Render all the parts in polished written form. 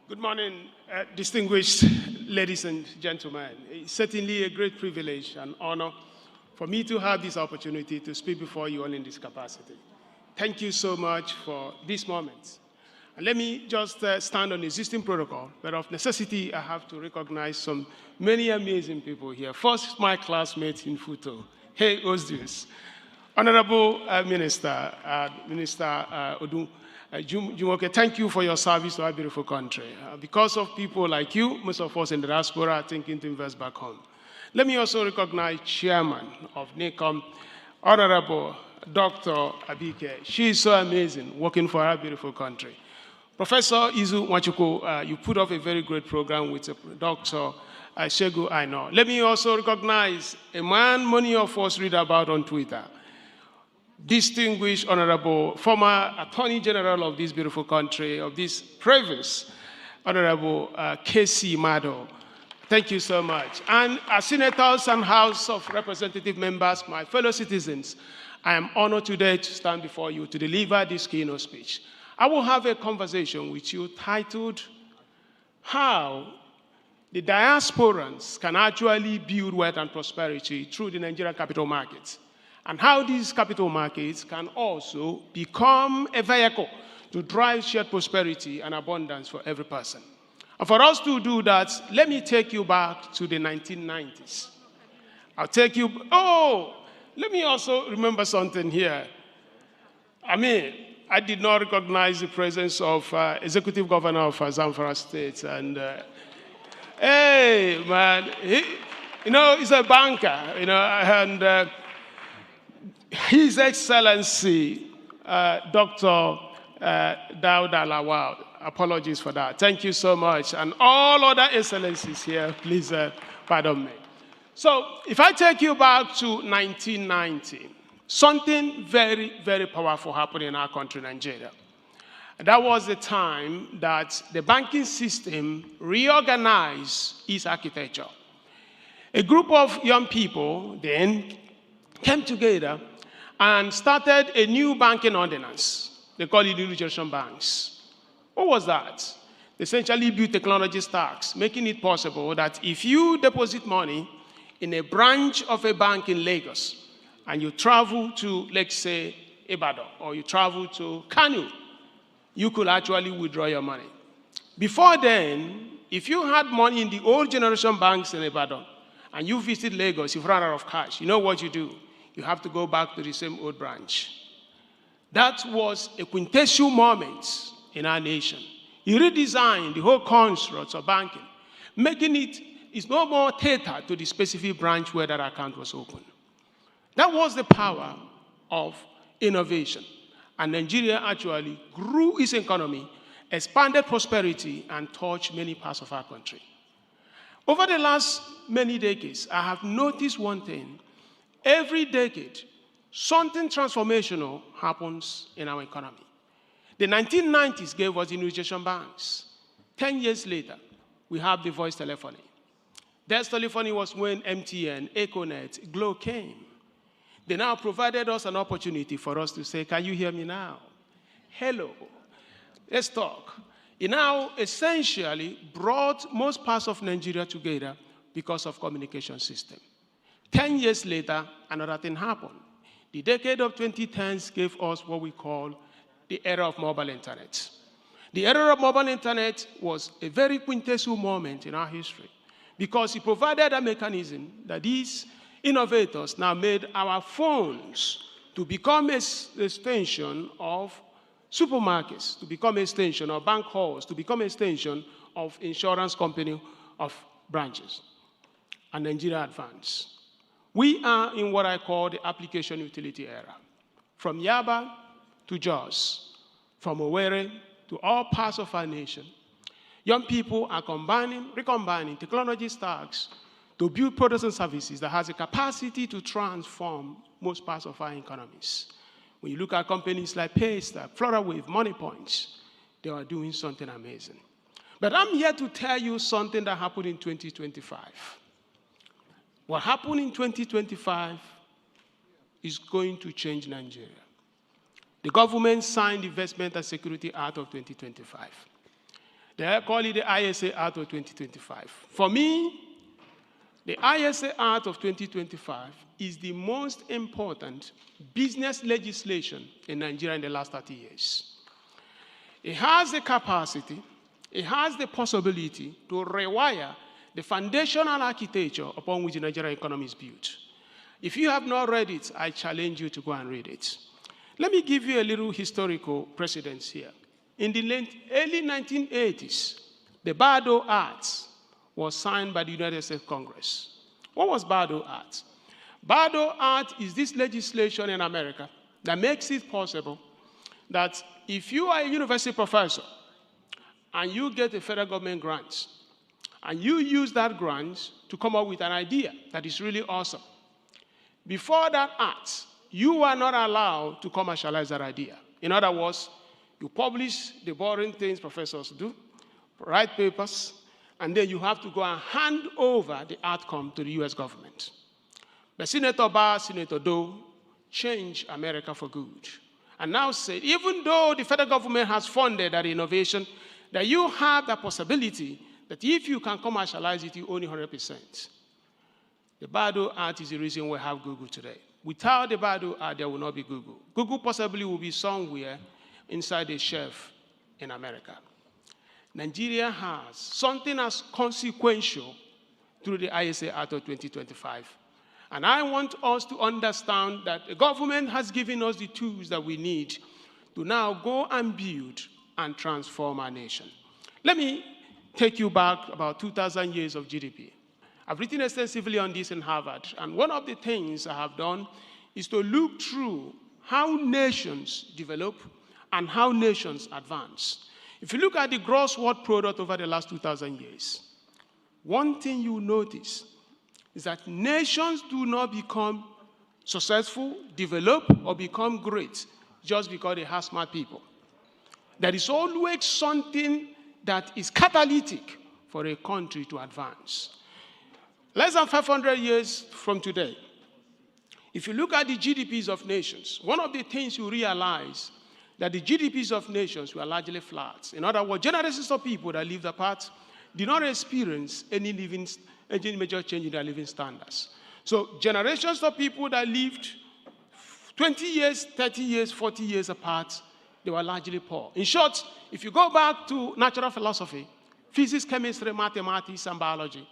Good morning, distinguished ladies and gentlemen. It's certainly a great privilege and honor for me to have this opportunity to speak before you all in this capacity. Thank you so much for this moment. And let me just stand on existing protocol, but of necessity, I have to recognize many amazing people here. First, my classmate in Futo. Hey, Osdius. Honorable Minister Odun, Jumoke, thank you for your service to our beautiful country. Because of people like you, most of us in the diaspora are thinking to invest back home. Let me also recognize Chairman of NICOM, Honorable Dr. Abike. She is so amazing, working for our beautiful country. Professor Izu Wachuku, you put up a very great program with Dr. Shegu Aino. Let me also recognize a man many of us read about on Twitter. Distinguished Honorable former Attorney General of this beautiful country, of this province, Honorable K.C. Mado. Thank you so much. And as senators and House of Representative members, my fellow citizens, I am honored today to stand before you to deliver this keynote speech. I will have a conversation with you titled, How the Diasporans Can Actually Build Wealth and Prosperity Through the Nigerian Capital Markets, and how these capital markets can also become a vehicle to drive shared prosperity and abundance for every person. And for us to do that, let me take you back to the 1990s. I'll take you, let me also remember something here. I did not recognize the presence of Executive Governor of Zamfara State. And, hey, man, he's a banker, and His Excellency, Dr. Dauda Lawal, apologies for that. Thank you so much. And all other excellencies here, please pardon me. So if I take you back to 1990, something very, very powerful happened in our country, Nigeria. That was the time that the banking system reorganized its architecture. A group of young people then came together and started a new banking ordinance. They call it New Generation Banks. What was that? They essentially built technology stacks, making it possible that if you deposit money in a branch of a bank in Lagos and you travel to, let's say, Ibadan, or you travel to Kano, you could actually withdraw your money. Before then, if you had money in the old generation banks in Ibadan and you visit Lagos, you've run out of cash, you know what you do? You have to go back to the same old branch. That was a quintessential moment in our nation. He redesigned the whole construct of banking, making it's no more catered to the specific branch where that account was open. That was the power of innovation. And Nigeria actually grew its economy, expanded prosperity, and touched many parts of our country. Over the last many decades, I have noticed one thing. Every decade, something transformational happens in our economy. The 1990s gave us the New Generation Banks. 10 years later, we have the voice telephony. That telephony was when MTN, Econet, Glo came. They now provided us an opportunity for us to say, can you hear me now? Hello, let's talk. It now essentially brought most parts of Nigeria together because of communication system. 10 years later, another thing happened. The decade of 2010s gave us what we call the era of mobile internet. The era of mobile internet was a very quintessential moment in our history because it provided a mechanism that these innovators now made our phones to become an extension of supermarkets, to become an extension of bank halls, to become an extension of insurance company of branches. And Nigeria advanced. We are in what I call the application utility era. From Yaba to Jos, from Owerri to all parts of our nation, young people are recombining technology stacks to build products and services that has a capacity to transform most parts of our economies. When you look at companies like Paystack, FloraWave, MoneyPoints, they are doing something amazing. But I'm here to tell you something that happened in 2025. What happened in 2025 is going to change Nigeria. The government signed the Investment and Security Act of 2025. They call it the ISA Act of 2025. For me, the ISA Act of 2025 is the most important business legislation in Nigeria in the last 30 years. It has the capacity, it has the possibility to rewire the foundational architecture upon which the Nigerian economy is built. If you have not read it, I challenge you to go and read it. Let me give you a little historical precedence here. In the early 1980s, the Bayh-Dole Act was signed by the United States Congress. What was Bayh-Dole Act? Bayh-Dole Act is this legislation in America that makes it possible that if you are a university professor and you get a federal government grant, and you use that grant to come up with an idea that is really awesome, before that act, you are not allowed to commercialize that idea. In other words, you publish the boring things professors do, write papers, and then you have to go and hand over the outcome to the US government. But Senator Barr, Senator Doe changed America for good. And now said, even though the federal government has funded that innovation, that you have the possibility that if you can commercialize it, you own 100%. The Bayh-Dole Act is the reason we have Google today. Without the Bayh-Dole Act, there will not be Google. Google possibly will be somewhere inside a shelf in America. Nigeria has something as consequential through the ISA Act of 2025. And I want us to understand that the government has given us the tools that we need to now go and build and transform our nation. Let me take you back about 2,000 years of GDP. I've written extensively on this in Harvard, and one of the things I have done is to look through how nations develop and how nations advance. If you look at the gross world product over the last 2,000 years, one thing you notice is that nations do not become successful, develop, or become great just because they have smart people. There is always something that is catalytic for a country to advance. Less than 500 years from today, if you look at the GDPs of nations, one of the things you realize that the GDPs of nations were largely flat. In other words, generations of people that lived apart did not experience any major change in their living standards. So generations of people that lived 20 years, 30 years, 40 years apart, they were largely poor. In short, if you go back to natural philosophy, physics, chemistry, mathematics, and biology,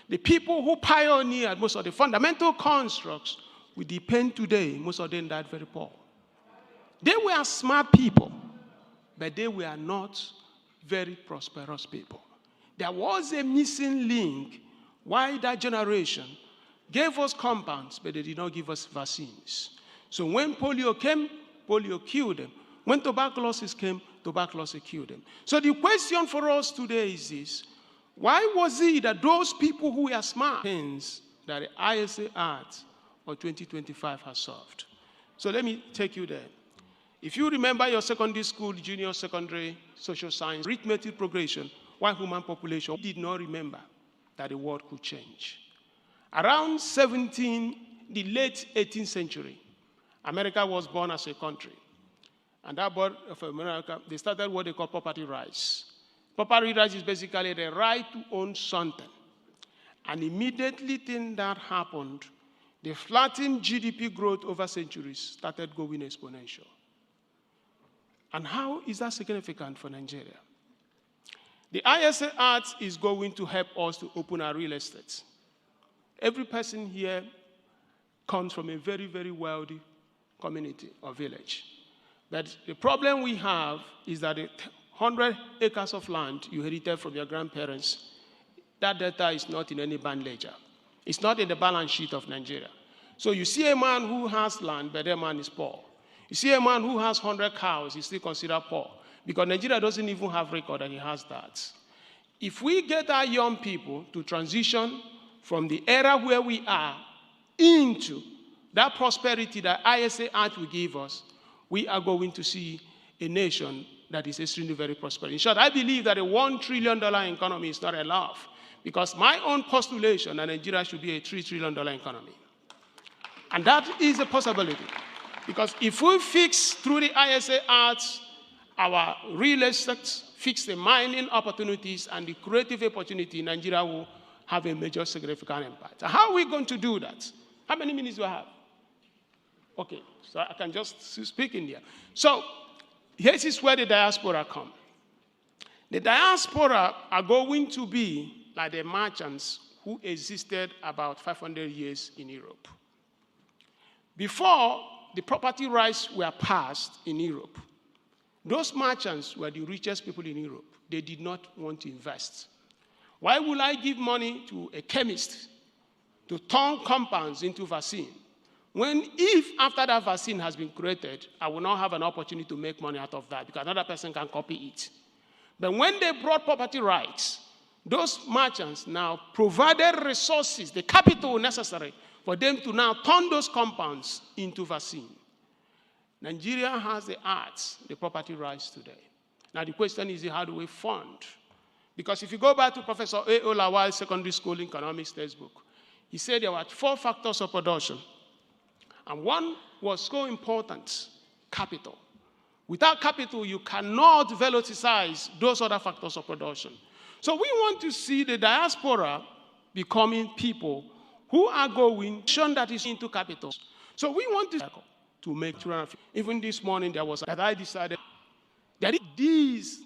the people who pioneered most of the fundamental constructs we depend today, most of them died very poor. They were smart people, but they were not very prosperous people. There was a missing link why that generation gave us compounds, but they did not give us vaccines. So when polio came, polio killed them. When tuberculosis came, tuberculosis killed them. So the question for us today is this: why was it that those people who were smart things that the ISA Act of 2025 has solved? So let me take you there. If you remember your secondary school, junior secondary, social science, arithmetic progression, white human population did not remember that the world could change. Around the late 18th century, America was born as a country. And that birth of America, they started what they call property rights. Property rights is basically the right to own something. And immediately thing that happened, the flattened GDP growth over centuries started going exponential. And how is that significant for Nigeria? The ISA Act is going to help us to open our real estate. Every person here comes from a very, very wealthy community or village. But the problem we have is that the 100 acres of land you inherited from your grandparents, that data is not in any band ledger. It's not in the balance sheet of Nigeria. So you see a man who has land, but that man is poor. You see a man who has 100 cows, he's still considered poor, because Nigeria doesn't even have record that he has that. If we get our young people to transition from the era where we are into that prosperity that ISA Act will give us, we are going to see a nation that is extremely very prosperous. In short, I believe that a $1 trillion economy is not enough, because my own postulation that Nigeria should be a $3 trillion economy. And that is a possibility. Because if we fix through the ISA Act our real estate, fix the mining opportunities and the creative opportunity, Nigeria will have a major significant impact. How are we going to do that? How many minutes do I have? Okay, so I can just speak in there. So here is where the diaspora come. The diaspora are going to be like the merchants who existed about 500 years in Europe. Before the property rights were passed in Europe, those merchants were the richest people in Europe. They did not want to invest. Why would I give money to a chemist to turn compounds into vaccine when if after that vaccine has been created, I will not have an opportunity to make money out of that because another person can copy it? But when they brought property rights, those merchants now provided resources, the capital necessary for them to now turn those compounds into vaccine. Nigeria has the arts, the property rights today. Now the question is, how do we fund? Because if you go back to Professor A. Olawale's secondary school economics textbook, he said there were 4 factors of production. And one was so important, capital. Without capital, you cannot velocize those other factors of production. So we want to see the diaspora becoming people who are going that is into capital. So we want to make sure. Even this morning, there was that I decided that these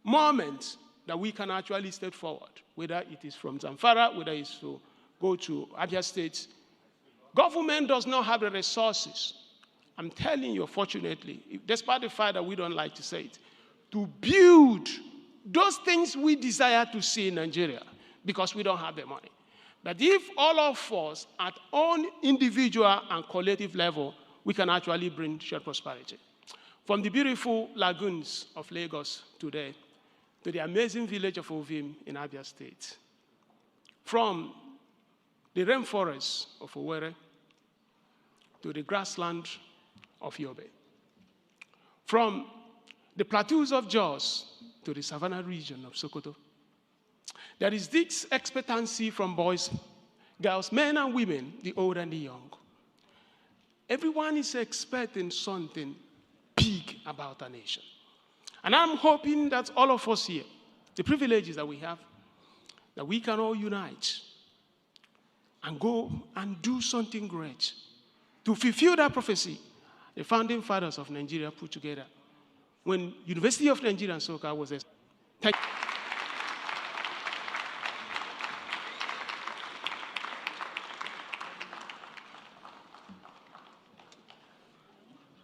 moments that we can actually step forward, whether it is from Zamfara, whether it's to go to Abia State. Government does not have the resources. I'm telling you, fortunately, despite the fact that we don't like to say it, to build those things we desire to see in Nigeria because we don't have the money. But if all of us at own individual and collective level, we can actually bring shared prosperity. From the beautiful lagoons of Lagos today to the amazing village of Ovim in Abia State. From the rainforests of Owerri to the grassland of Yobe. From the plateaus of Jos to the savannah region of Sokoto. There is this expectancy from boys, girls, men and women, the old and the young. Everyone is expecting something big about our nation. And I'm hoping that all of us here, the privileges that we have, that we can all unite and go and do something great to fulfill that prophecy the founding fathers of Nigeria put together when University of Nigeria and Soka was established. Thank you.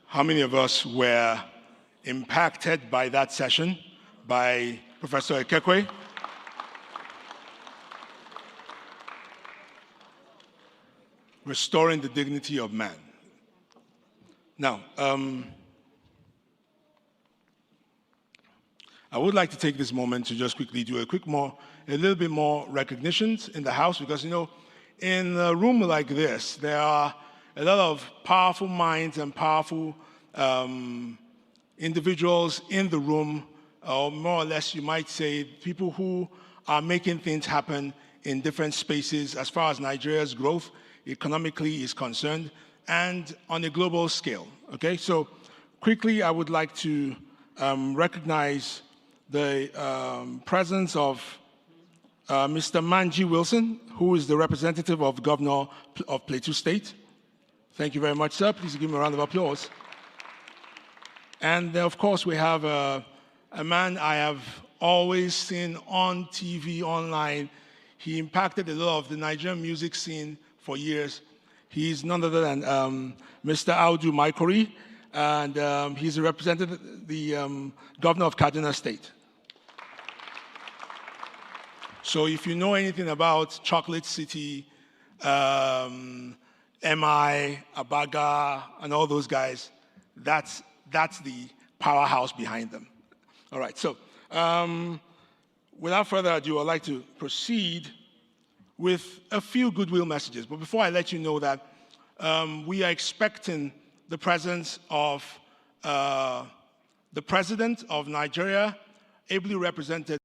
How many of us were impacted by that session by Professor Ekekwe? Restoring the dignity of man. Now, I would like to take this moment to just quickly do a little bit more recognitions in the house because, you know, in a room like this, there are a lot of powerful minds and powerful individuals in the room, or more or less you might say people who are making things happen in different spaces as far as Nigeria's growth economically is concerned and on a global scale, okay? So quickly I would like to recognize the presence of Mr. Manji Wilson, who is the representative of Governor of Plateau State. Thank you very much, sir. Please give him a round of applause. And of course, we have a man I have always seen on TV, online. He impacted a lot of the Nigerian music scene for years. He's none other than Mr. Audu Maikori, and he's represented the governor of Kaduna State. So if you know anything about Chocolate City, MI, Abaga, and all those guys, that's the powerhouse behind them. All right, so without further ado, I'd like to proceed with a few goodwill messages. But before I let you know that, we are expecting the presence of the President of Nigeria, ably represented